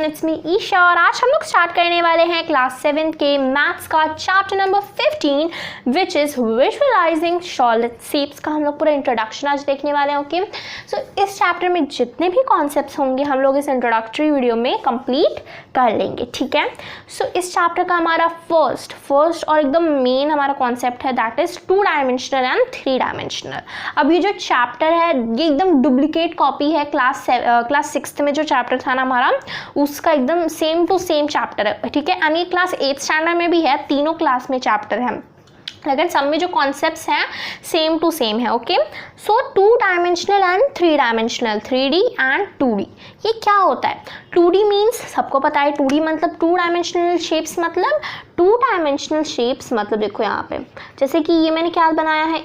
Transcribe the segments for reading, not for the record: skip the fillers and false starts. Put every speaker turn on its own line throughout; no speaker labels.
Everyone, it's me Isha और आज हम लोग स्टार्ट करने वाले हैं क्लास 7 के मैथ्स का chapter number 15 which is visualising solid shapes का हम लोग पूरा इंट्रोडक्शन आज देखने वाले हैं। ओके, सो इस चैप्टर में जितने भी कॉन्सेप्ट्स होंगे हम लोग इस इंट्रोडक्टरी वीडियो में कंप्लीट कर लेंगे। ठीक है, सो इस चैप्टर का हमारा फर्स्ट और एकदम मेन हमारा कॉन्सेप्ट है that is 2 dimensional and 3 dimensional. अब ये जो चैप्टर है ये एकदम डुप्लीकेट कॉपी है क्लास 6th में जो चैप्टर था ना हमारा, उसका एकदम सेम टू सेम चैप्टर है। ठीक है, यानी क्लास 8th स्टैंडर्ड में भी है, तीनों क्लास में चैप्टर है, लेकिन सब में जो कॉन्सेप्ट्स हैं सेम टू सेम है। Okay, so 2 dimensional and 3 dimensional, 3D and 2D, ये क्या होता है? 2D मीन्स सबको पता है 2D मतलब 2 डायमेंशनल शेप्स, मतलब 2 डायमेंशनल शेप्स मतलब देखो यहाँ पे जैसे कि ये मैंने क्या बनाया है,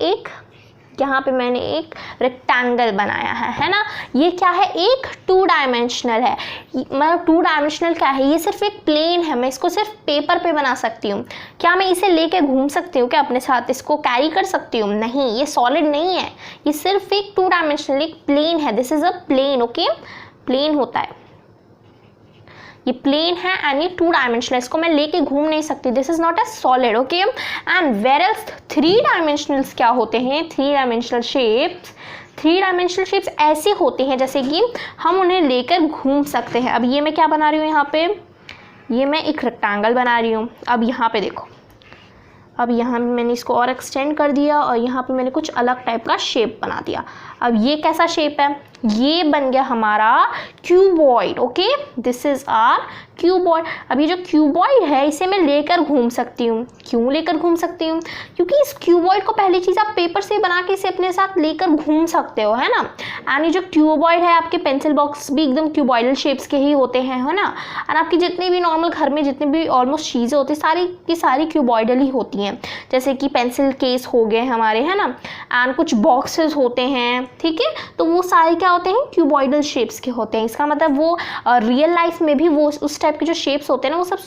यहाँ पे मैंने एक रेक्टेंगल बनाया है ना, ये क्या है, एक 2 डायमेंशनल है। मतलब 2 डायमेंशनल क्या है, ये सिर्फ एक प्लेन है, मैं इसको सिर्फ पेपर पे बना सकती हूँ। क्या मैं इसे लेके घूम सकती हूँ क्या अपने साथ, इसको कैरी कर सकती हूँ? नहीं, ये सॉलिड नहीं है, ये सिर्फ एक 2 डायमेंशनल एक प्लेन है। This is a plane. Okay, plane होता है, ये प्लेन है एंड ये 2 डायमेंशनल, इसको मैं लेके घूम नहीं सकती। This is not a solid. Okay, and where else 3 dimensionals क्या होते हैं? 3 डायमेंशनल शेप्स ऐसे होते हैं जैसे कि हम उन्हें लेकर घूम सकते हैं। अब ये मैं क्या बना रही हूँ यहाँ पे, ये मैं एक रेक्टेंगल बना रही हूँ। अब यहाँ पे देखो, अब यहाँ मैंने इसको और एक्सटेंड कर दिया और यहाँ पे मैंने कुछ अलग टाइप का शेप बना दिया। अब ये कैसा शेप है? ये बन गया हमारा cuboid. Okay, this is our cuboid. अब ये जो क्यूबॉइड है इसे मैं लेकर घूम सकती हूँ। क्यों लेकर घूम सकती हूँ? क्योंकि इस क्यूबॉइड को पहली चीज़ आप पेपर से बना के इसे अपने साथ लेकर घूम सकते हो, है ना। एंड ये जो क्यूबॉइड है, आपके पेंसिल बॉक्स भी एकदम क्यूबॉइडल शेप्स के ही होते हैं, है ना। और आपकी जितनी भी नॉर्मल घर में जितनी भी ऑलमोस्ट चीज़ें होती हैं सारी की सारी क्यूबॉइडल ही होती हैं, जैसे कि पेंसिल केस हो गए हमारे, है ना, एंड कुछ बॉक्सेस होते हैं। ठीक है, तो वो सारे क्या होते हैं, क्यूबॉइडल शेप्स के होते हैं। इसका मतलब वो रियल लाइफ में भी वो उस टाइप के जो शेप्स होते हैं ना वो सब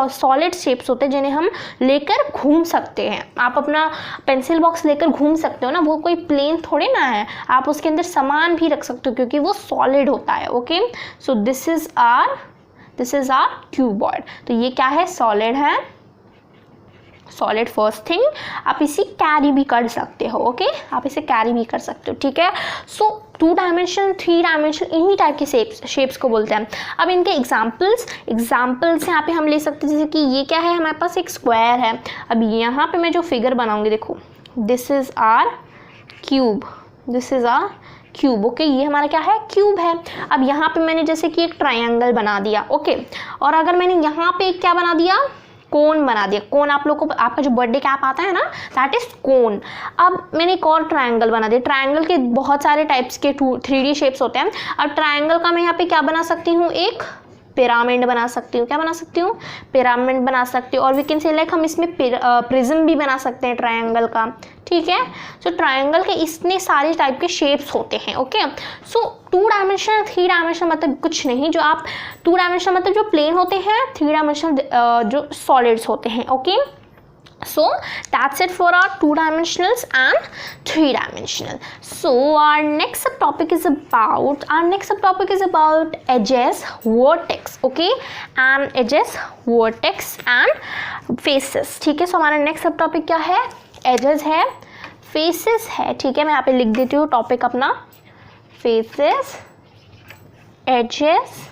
सॉलिड शेप्स होते हैं जिन्हें हम लेकर घूम सकते हैं। आप अपना पेंसिल बॉक्स लेकर घूम सकते हो ना, वो कोई प्लेन थोड़े ना है, आप उसके अंदर सामान भी रख सकते हो क्योंकि वो सॉलिड होता है। Okay, so this is our cuboid. तो ये क्या है, सॉलिड है, सॉलिड फर्स्ट थिंग। आप इसे कैरी भी कर सकते हो। ओके, आप इसे कैरी भी कर सकते हो। ठीक है, सो 2 डायमेंशन 3 डायमेंशन इन्हीं टाइप के शेप्स को बोलते हैं। अब इनके एग्जाम्पल्स यहाँ पे हम ले सकते हैं, जैसे कि ये क्या है, हमारे पास एक स्क्वायर है। अब यहाँ पे मैं जो फिगर बनाऊंगी, देखो this is our cube, this is our cube. Okay, ये हमारा क्या है, क्यूब है। अब यहाँ पे मैंने जैसे कि एक ट्रायंगल बना दिया। ओके, और अगर मैंने यहाँ पे क्या बना दिया, कोन बना दिया। कोन आप लोग को आपका जो बर्थडे कैप आता है ना, दैट इज कोन। अब मैंने एक और ट्रायंगल बना दिया। ट्रायंगल के बहुत सारे टाइप्स के 3D शेप्स होते हैं। अब ट्रायंगल का मैं यहाँ पे क्या बना सकती हूँ, एक पिरामिड बना सकती हूँ। क्या बना सकती हूँ, पिरामिड बना सकती हूँ। और वी कैन से लाइक हम इसमें प्रिज्म भी बना सकते हैं ट्रायंगल का। ठीक है, सो ट्रायंगल के इतने सारे टाइप के शेप्स होते हैं। ओके, सो 2 डायमेंशन 3 डायमेंशन मतलब कुछ नहीं, जो आप 2 डायमेंशन मतलब जो प्लेन होते हैं, 3 डायमेंशन जो सॉलिड्स होते हैं। Okay, so that's it for our 2 dimensionals and 3 dimensional. So our next subtopic is about edges, vertex. Okay, and edges, vertex and faces. ठीक है, so हमारा next subtopic क्या है, edges है, faces है। ठीक है, मैं यहाँ पे लिख देती हूँ टॉपिक अपना, faces, edges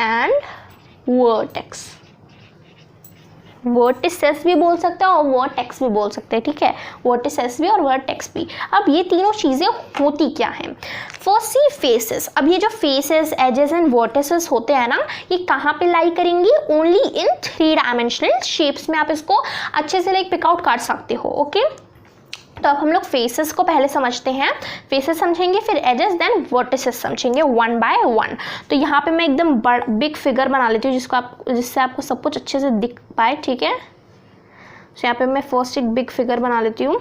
and vertex। Vertices भी बोल सकते हैं और वर्टेक्स भी बोल सकते हैं। ठीक है, वर्टिसेस भी और वर्टेक्स भी। अब ये तीनों चीज़ें होती क्या हैं? Firstly faces. अब ये जो फेसेस, एजेस एंड वर्टिसेस होते हैं ना, ये कहाँ पे लाई करेंगी? ओनली इन 3 डायमेंशनल शेप्स में आप इसको अच्छे से लाइक पिकआउट कर सकते हो। ओके, तो अब हम लोग फेसेस को पहले समझते हैं। फेसेस समझेंगे, फिर एजेस, देन वर्टिसेस समझेंगे 1 by 1। तो यहाँ पे मैं एकदम बिग फिगर बना लेती हूँ जिससे आपको सब कुछ अच्छे से दिख पाए। ठीक है, तो यहाँ पे मैं फर्स्ट एक बिग फिगर बना लेती हूँ।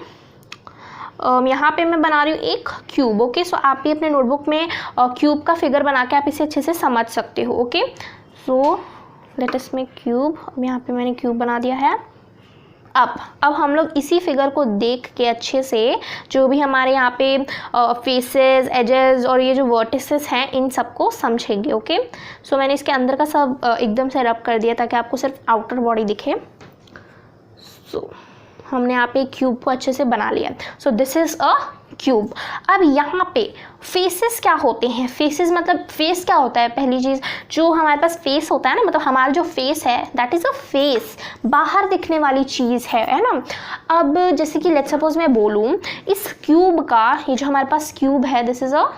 यहाँ पे मैं बना रही हूँ एक क्यूब। ओके, सो आप भी अपने नोटबुक में क्यूब का फिगर बना के आप इसे अच्छे से समझ सकते हो। Okay, so let us make cube. अब यहाँ पे मैंने क्यूब बना दिया है। अब हम लोग इसी फिगर को देख के अच्छे से जो भी हमारे यहाँ पे फेसेस, एजेस और ये जो वर्टिसेस हैं इन सबको समझेंगे। ओके, सो मैंने इसके अंदर का सब एकदम से रब कर दिया ताकि आपको सिर्फ आउटर बॉडी दिखे। सो हमने यहाँ पे क्यूब को अच्छे से बना लिया। सो दिस इज अ क्यूब। अब यहाँ पे फेसेस क्या होते हैं? फेसेस मतलब फेस क्या होता है? पहली चीज़ जो हमारे पास फेस होता है ना, मतलब हमारा जो फेस है दैट इज़ अ फेस, बाहर दिखने वाली चीज़ है ना। अब जैसे कि लेट्स सपोज मैं बोलूँ इस क्यूब का, ये जो हमारे पास क्यूब है this is a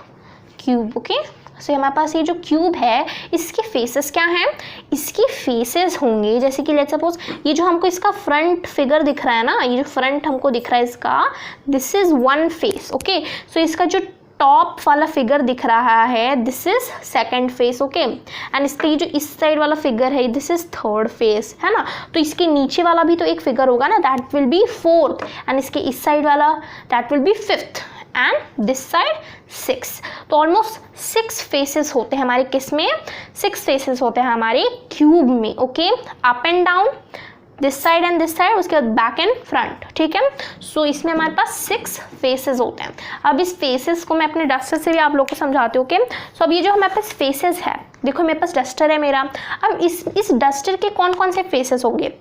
cube. Okay, so हमारे पास ये जो क्यूब है इसके फेसेस क्या हैं? इसके फेसेस होंगे जैसे कि लेट्स सपोज ये जो हमको इसका फ्रंट फिगर दिख रहा है ना, ये जो फ्रंट हमको दिख रहा है इसका, this is one face. Okay, so इसका जो टॉप वाला फिगर दिख रहा है this is second face. Okay, and इसके जो इस साइड वाला फिगर है दिस इज थर्ड फेस, है ना। तो इसके नीचे वाला भी तो एक फिगर होगा ना, that will be fourth, and इसके इस साइड वाला that will be fifth, and this side 6। तो ऑलमोस्ट 6 फेसेस होते हैं हमारे किस में? 6 फेसेस होते हैं हमारे क्यूब में। Okay, up and down, this side and this side, उसके बाद बैक एंड फ्रंट। ठीक है, सो इसमें हमारे पास 6 फेसेस होते हैं। अब इस फेसेस को मैं अपने डस्टर से भी आप लोग को समझाती हूँ। ओके, सो अब ये जो हमारे पास फेसेस है, देखो मेरे पास डस्टर है मेरा। अब इस डस्टर के कौन कौन से फेसेस होंगे?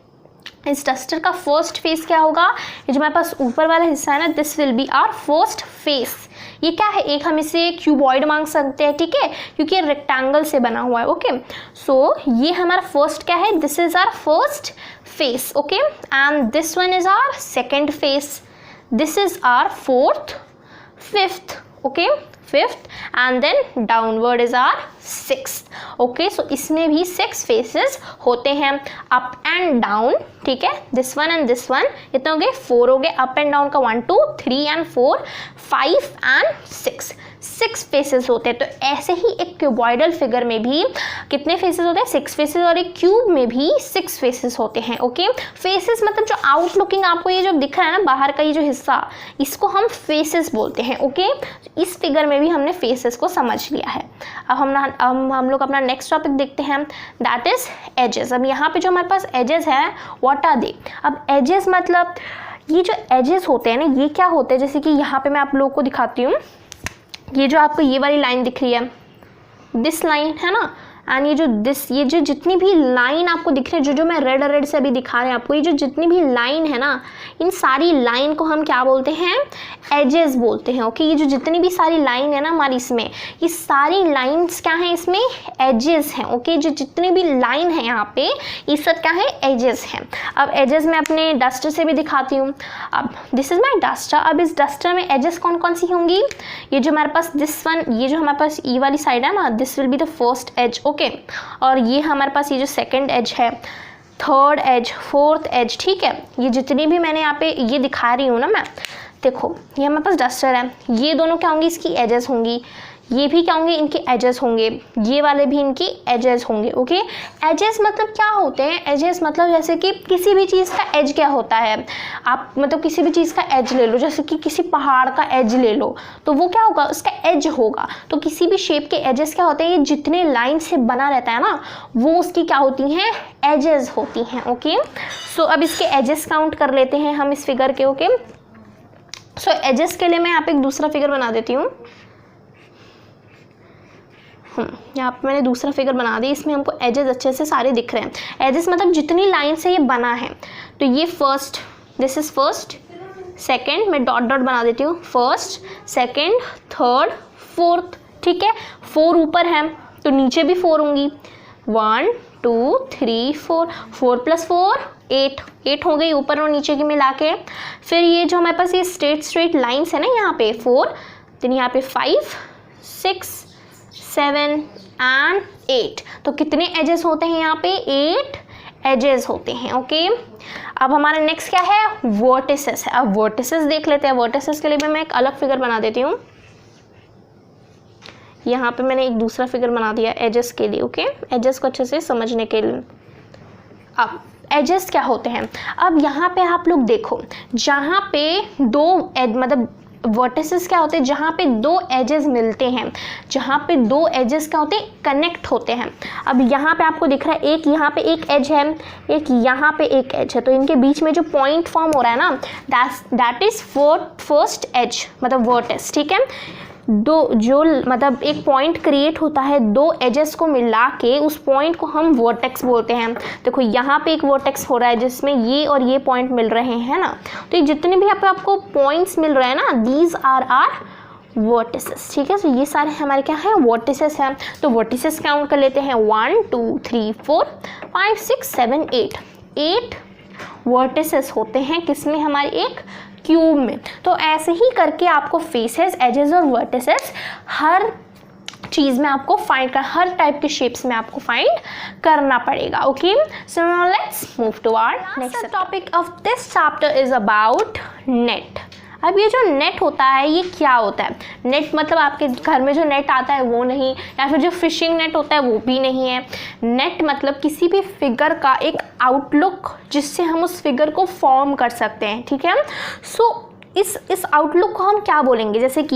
इस डस्टर का फर्स्ट फेस क्या होगा? ये जो हमारे पास ऊपर वाला हिस्सा है ना, this will be our first face. ये क्या है? एक हम इसे क्यूबॉइड मांग सकते हैं, ठीक है, क्योंकि ये रेक्टेंगल से बना हुआ है। ओके, सो ये हमारा फर्स्ट क्या है? This is our first face. Okay, and this one is our second face, this is our fourth, fifth. Okay, fifth, and then downward is our sixth. Okay, so इसमें भी 6 फेसेस होते हैं, up and down. ठीक है, this one and this one, इतने हो गए 4 हो गए। अप एंड डाउन का 1 2 3 एंड 4 5 एंड 6 फेसेस होते हैं। तो ऐसे ही एक क्यूबॉइडल फिगर में भी कितने फेसेस होते हैं? 6 फेसेस, और एक क्यूब में भी 6 फेसेस होते हैं। ओके, फेसेस मतलब जो आउट लुकिंग आपको ये जो दिख रहा है ना बाहर का ये जो हिस्सा, इसको हम फेसेस बोलते हैं। ओके, इस फिगर में भी हमने फेसेस को समझ लिया है। अब हम लोग अपना नेक्स्ट टॉपिक देखते हैं, दैट इज एजेस। अब यहाँ पे जो हमारे पास एजेस है, व्हाट आर दे? अब एजेस मतलब ये जो एजेस होते हैं ना, ये क्या होते हैं? जैसे कि यहाँ पे मैं आप लोगों को दिखाती हूँ, ये जो आपको ये वाली लाइन दिख रही है, दिस लाइन है ना, एंड ये जो जितनी भी लाइन आपको दिख रही है, जो मैं रेड से अभी दिखा रहे हैं आपको, ये जो जितनी भी लाइन है ना, इन सारी लाइन को हम क्या बोलते हैं? एजेस बोलते हैं। ओके, ये जो जितनी भी सारी लाइन है ना हमारी इसमें, ये सारी लाइंस क्या हैं? इसमें एजेस हैं। ओके, जो जितनी भी लाइन है यहाँ पे ये सब क्या है? एजेस हैं। अब एजेस मैं अपने डस्टर से भी दिखाती हूँ। अब दिस इज माई डस्टर। अब इस डस्टर में एजेस कौन कौन सी होंगी? ये जो हमारे पास दिस वन, ये जो हमारे पास ई वाली साइड है ना, this will be the first edge. Okay, और ये हमारे पास ये जो सेकंड एज है, थर्ड एज, फोर्थ एज। ठीक है, ये जितनी भी मैंने यहाँ पे ये दिखा रही हूँ ना मैं, देखो ये हमारे पास डस्टर है, ये दोनों क्या होंगी? इसकी एजेस होंगी। ये भी क्या होंगे? इनके एजेस होंगे। ये वाले भी इनकी एजेस होंगे। ओके, एजेस मतलब क्या होते हैं? एजेस मतलब जैसे कि किसी भी चीज़ का एज क्या होता है, आप मतलब किसी भी चीज़ का एज ले लो, जैसे कि किसी पहाड़ का एज ले लो, तो वो क्या होगा? उसका एज होगा। तो किसी भी शेप के एजेस क्या होते हैं? ये जितने लाइन से बना रहता है ना, वो उसकी क्या होती हैं? एजेस होती हैं। ओके, सो अब इसके एजेस काउंट कर लेते हैं हम इस फिगर के। ओके, सो एजेस के लिए मैं यहाँ पे एक दूसरा फिगर बना देती हूँ। यहाँ पे मैंने दूसरा फिगर बना दिया, इसमें हमको एजेस अच्छे से सारे दिख रहे हैं। एजेस मतलब जितनी लाइन से ये बना है, तो ये first, this is first, second, मैं डॉट डॉट बना देती हूँ, फर्स्ट, सेकंड, थर्ड, फोर्थ। ठीक है, 4 ऊपर है तो नीचे भी 4 होंगी, 1 2 3 4, 4 + 4 8 हो गई ऊपर और नीचे की मिला के। फिर ये जो हमारे पास ये स्ट्रेट लाइन्स है ना यहाँ पे 4, देन यहाँ पे 5 6 7 एंड 8। तो कितने एजेस होते हैं यहाँ पे? 8 एजेस होते हैं। ओके, अब हमारा नेक्स्ट क्या है? वर्टिसेस है। अब वर्टिसेस देख लेते हैं। वर्टिसेस के लिए भी मैं एक अलग फिगर बना देती हूँ। यहाँ पे मैंने एक दूसरा फिगर बना दिया एजेस के लिए। ओके, एजेस को अच्छे से समझने के लिए। अब एजेस क्या होते हैं? अब यहाँ पे आप लोग देखो, जहाँ पे 2 एज मतलब वर्टिसेस क्या होते हैं, जहाँ पे दो एजेस मिलते हैं, जहाँ पे दो एजेस क्या होते हैं, कनेक्ट होते हैं। अब यहाँ पे आपको दिख रहा है एक यहाँ पे एक एज है, एक यहाँ पे एक एज है, तो इनके बीच में जो पॉइंट फॉर्म हो रहा है ना, दैट इज फर्स्ट एज, मतलब वर्टिस, ठीक है। दो जो मतलब एक पॉइंट क्रिएट होता है दो एजेस को मिला के, उस पॉइंट को हम वर्टेक्स बोलते हैं। देखो यहाँ पे एक वर्टेक्स हो रहा है जिसमें ये और ये पॉइंट मिल रहे हैं ना, तो ये जितने भी आपको पॉइंट्स मिल रहे हैं ना, दीज आर वर्टिसेस, ठीक है। तो ये सारे हमारे क्या है, वर्टिसेस हैं। तो वर्टिसेस काउंट कर लेते हैं, 1 2 3 4 5 6 7 8 वर्टिसेस होते हैं किसमें, हमारे एक क्यूब में। तो ऐसे ही करके आपको फेसेस, एजेस और वर्टिसेस हर चीज़ में आपको फाइंड कर, हर टाइप के शेप्स में आपको फाइंड करना पड़ेगा। Okay, so now let's move to our next topic of this chapter is about net. अब ये जो नेट होता है ये क्या होता है, नेट मतलब आपके घर में जो नेट आता है वो नहीं, या फिर जो फिशिंग नेट होता है वो भी नहीं है। नेट मतलब किसी भी फिगर का एक आउटलुक जिससे हम उस फिगर को फॉर्म कर सकते हैं, ठीक है। सो इस आउटलुक को हम क्या बोलेंगे, जैसे कि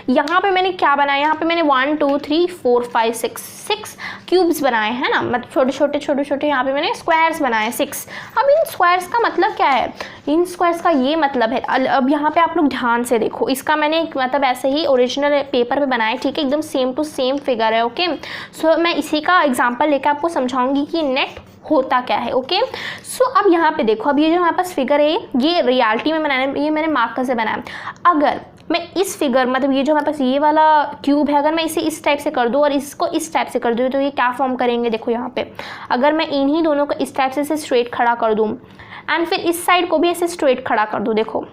यहाँ पे मैंने क्या बनाया, यहाँ पे मैंने 1 2 3 4 5 6 क्यूब्स बनाए हैं ना, मतलब छोटे छोटे यहाँ पे मैंने स्क्वायर्स बनाए 6। अब इन स्क्वायर्स का मतलब क्या है, इन स्क्वायर्स का ये मतलब है, अब यहाँ पे आप लोग ध्यान से देखो, इसका मैंने मतलब ऐसे ही ओरिजिनल पेपर पे बनाया, ठीक है, एकदम सेम टू सेम फिगर है। ओके, सो मैं इसी का एग्जाम्पल लेकर आपको समझाऊंगी कि नेट होता क्या है। ओके, सो अब यहाँ पे देखो, अब ये जो हमारे पास फिगर है ये रियलिटी में बनाना है, ये मैंने मार्कर से बनाया। अगर मैं इस फिगर मतलब ये जो हमारे पास ये वाला क्यूब है, अगर मैं इसे इस टाइप से कर दूँ और इसको इस टाइप से कर दूँ तो ये क्या फॉर्म करेंगे, देखो यहाँ पे अगर मैं इन्हीं दोनों को इस टाइप से स्ट्रेट खड़ा कर दूँ एंड फिर इस साइड को भी ऐसे स्ट्रेट खड़ा कर दूँ, देखो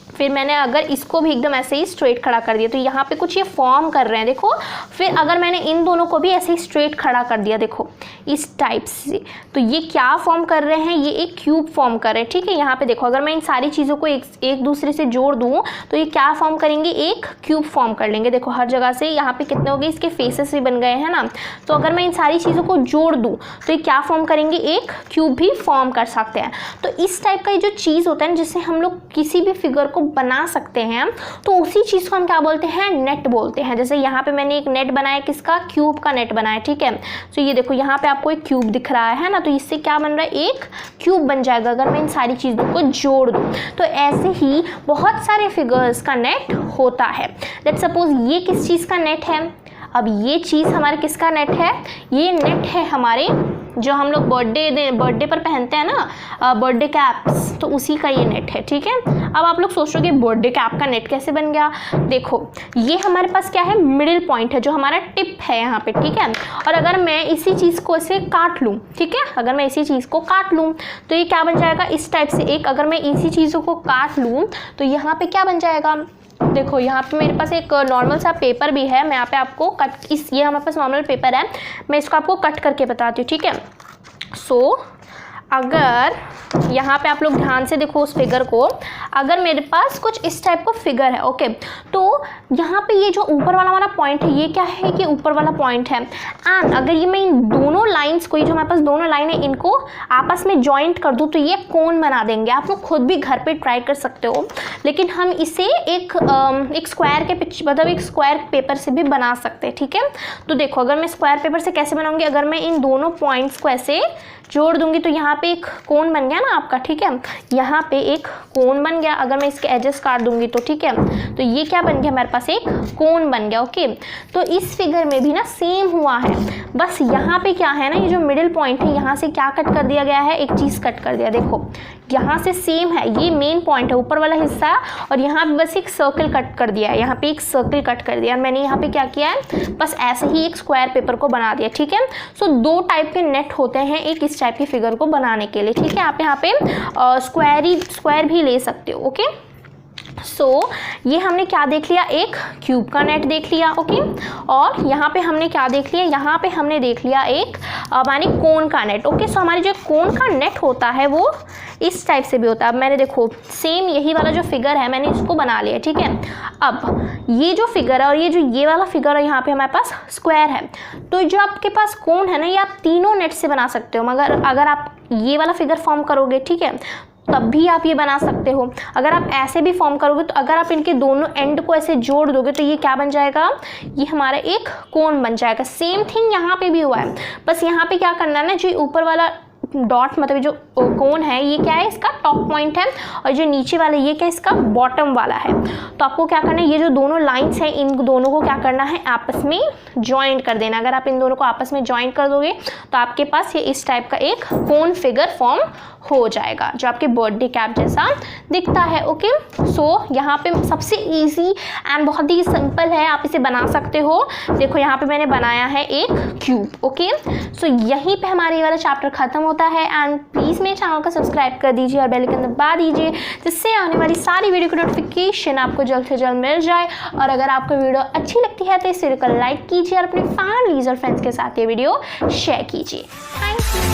फिर मैंने अगर इसको भी एकदम ऐसे ही स्ट्रेट खड़ा कर दिया तो यहाँ पे कुछ ये फॉर्म कर रहे हैं, देखो। फिर अगर मैंने इन दोनों को भी ऐसे ही स्ट्रेट खड़ा कर दिया, देखो इस टाइप से, तो ये क्या फॉर्म कर रहे हैं, ये एक क्यूब फॉर्म कर रहे हैं, ठीक है। यहाँ पे देखो अगर मैं इन सारी चीज़ों को एक दूसरे से जोड़ दूँ तो ये क्या फॉर्म करेंगे, एक क्यूब फॉर्म कर लेंगे। देखो हर जगह से यहाँ पे कितने हो गए, इसके फेसेस भी बन गए हैं ना। तो अगर मैं इन सारी चीज़ों को जोड़ दूँ तो ये क्या फॉर्म करेंगे, एक क्यूब भी फॉर्म कर सकते हैं। तो इस टाइप का ये जो चीज़ होता है ना, जिससे हम लोग किसी भी फिगर को बना सकते हैं, तो उसी चीज़ को हम क्या बोलते हैं, नेट बोलते हैं। जैसे यहाँ पे मैंने एक नेट बनाया, किसका, क्यूब का नेट बनाया, ठीक है। तो ये देखो यहाँ पे आपको एक क्यूब दिख रहा है ना, तो इससे क्या बन रहा है, एक क्यूब बन जाएगा अगर मैं इन सारी चीज़ों को जोड़ दूँ। तो ऐसे ही बहुत सारे फिगर्स का नेट होता है। लेट्स सपोज ये किस चीज़ का नेट है, अब ये चीज़ हमारे किसका नेट है, ये नेट है हमारे जो हम लोग बर्थडे पर पहनते हैं ना, बर्थडे कैप्स, तो उसी का ये नेट है, ठीक है। अब आप लोग सोच रहे हो कि बर्थडे कैप का नेट कैसे बन गया, देखो ये हमारे पास क्या है, मिडिल पॉइंट है जो हमारा टिप है यहाँ पे, ठीक है। और अगर मैं इसी चीज़ को ऐसे काट लूँ, ठीक है, अगर मैं इसी चीज़ को काट लूँ तो ये क्या बन जाएगा, इस टाइप से एक, अगर मैं इसी चीज़ों को काट लूँ तो यहाँ पे क्या बन जाएगा, देखो यहाँ पे मेरे पास एक नॉर्मल सा पेपर भी है, मैं यहाँ पे आपको कट ये हमारे पास नॉर्मल पेपर है, मैं इसको आपको कट करके बताती हूँ, ठीक है। सो अगर यहाँ पे आप लोग ध्यान से देखो उस फिगर को, अगर मेरे पास कुछ इस टाइप का फिगर है, ओके, तो यहाँ पे ये जो ऊपर वाला हमारा पॉइंट है ये क्या है, कि ऊपर वाला पॉइंट है। एंड अगर ये मैं इन दोनों लाइंस को, ये जो हमारे पास दोनों लाइन है, इनको आपस में जॉइंट कर दूँ तो ये कोन बना देंगे। आप लोग खुद भी घर पे ट्राई कर सकते हो, लेकिन हम इसे एक स्क्वायर के मतलब एक स्क्वायर पेपर से भी बना सकते हैं, ठीक है। तो देखो अगर मैं स्क्वायर पेपर से कैसे बनाऊंगी, अगर मैं इन दोनों पॉइंट्स को ऐसे जोड़ दूंगी तो यहाँ पे एक कोन बन गया ना आपका, ठीक है, यहाँ पे एक कोन बन गया। अगर मैं इसके एजेस काट दूंगी तो ठीक है, तो ये क्या बन गया, हमारे पास एक कोन बन गया। ओके, तो इस फिगर में भी ना सेम हुआ है, बस यहाँ पे क्या है ना, ये जो मिडिल पॉइंट है यहाँ से क्या कट कर दिया गया है, एक चीज़ कट कर दिया। देखो यहाँ से सेम है, ये मेन पॉइंट है ऊपर वाला हिस्सा, और यहाँ पे बस एक सर्कल कट कर दिया है, यहाँ पे एक सर्कल कट कर दिया। मैंने यहाँ पे क्या किया है, बस ऐसे ही एक स्क्वायर पेपर को बना दिया, ठीक है। सो दो टाइप के नेट होते हैं एक इस टाइप की फिगर को बनाने के लिए, ठीक है। आप यहाँ पे स्क्वायर भी ले सकते हो। ओके, सो ये हमने क्या देख लिया, एक क्यूब का नेट देख लिया। ओके, और यहाँ पे हमने क्या देख लिया, यहाँ पे हमने देख लिया एक माने कोन का नेट। ओके, सो हमारे जो कोन का नेट होता है वो इस टाइप से भी होता है। अब मैंने देखो सेम यही वाला जो फिगर है मैंने इसको बना लिया, ठीक है। अब ये जो फिगर है और ये वाला फिगर है, यहाँ पे हमारे पास स्क्वायर है, तो जो आपके पास कोन है ना, ये आप तीनों नेट से बना सकते हो। मगर अगर आप ये वाला फिगर फॉर्म करोगे, ठीक है, तब भी आप ये बना सकते हो। अगर आप ऐसे भी फॉर्म करोगे तो अगर आप इनके दोनों एंड को ऐसे जोड़ दोगे तो ये क्या बन जाएगा, ये हमारा एक कोन बन जाएगा। सेम थिंग यहाँ पे भी हुआ है, बस यहाँ पे क्या करना है ना, जो ऊपर वाला डॉट मतलब जो कोन है ये क्या है, इसका टॉप पॉइंट है, और जो नीचे वाला ये क्या है, इसका बॉटम वाला है। तो आपको क्या करना है, ये जो दोनों लाइंस हैं इन दोनों को क्या करना है, आपस में ज्वाइंट कर देना। अगर आप इन दोनों को आपस में ज्वाइंट कर दोगे तो आपके पास ये इस टाइप का एक कोन फिगर फॉर्म हो जाएगा जो आपके बर्थडे कैप जैसा दिखता है। ओके, सो यहाँ पे सबसे इजी एंड बहुत ही सिंपल है, आप इसे बना सकते हो। देखो यहाँ पे मैंने बनाया है एक क्यूब। ओके, सो यहीं पे हमारा ये वाला चैप्टर खत्म होता है। एंड प्लीज़ मेरे चैनल को सब्सक्राइब कर दीजिए और बेल आइकन दबा दीजिए, जिससे आने वाली सारी वीडियो की नोटिफिकेशन आपको जल्द से जल्द मिल जाए। और अगर आपको वीडियो अच्छी लगती है तो इस वीडियो को लाइक कीजिए और अपने फैमिलीज और फ्रेंड्स के साथ ये वीडियो शेयर कीजिए। Thank you.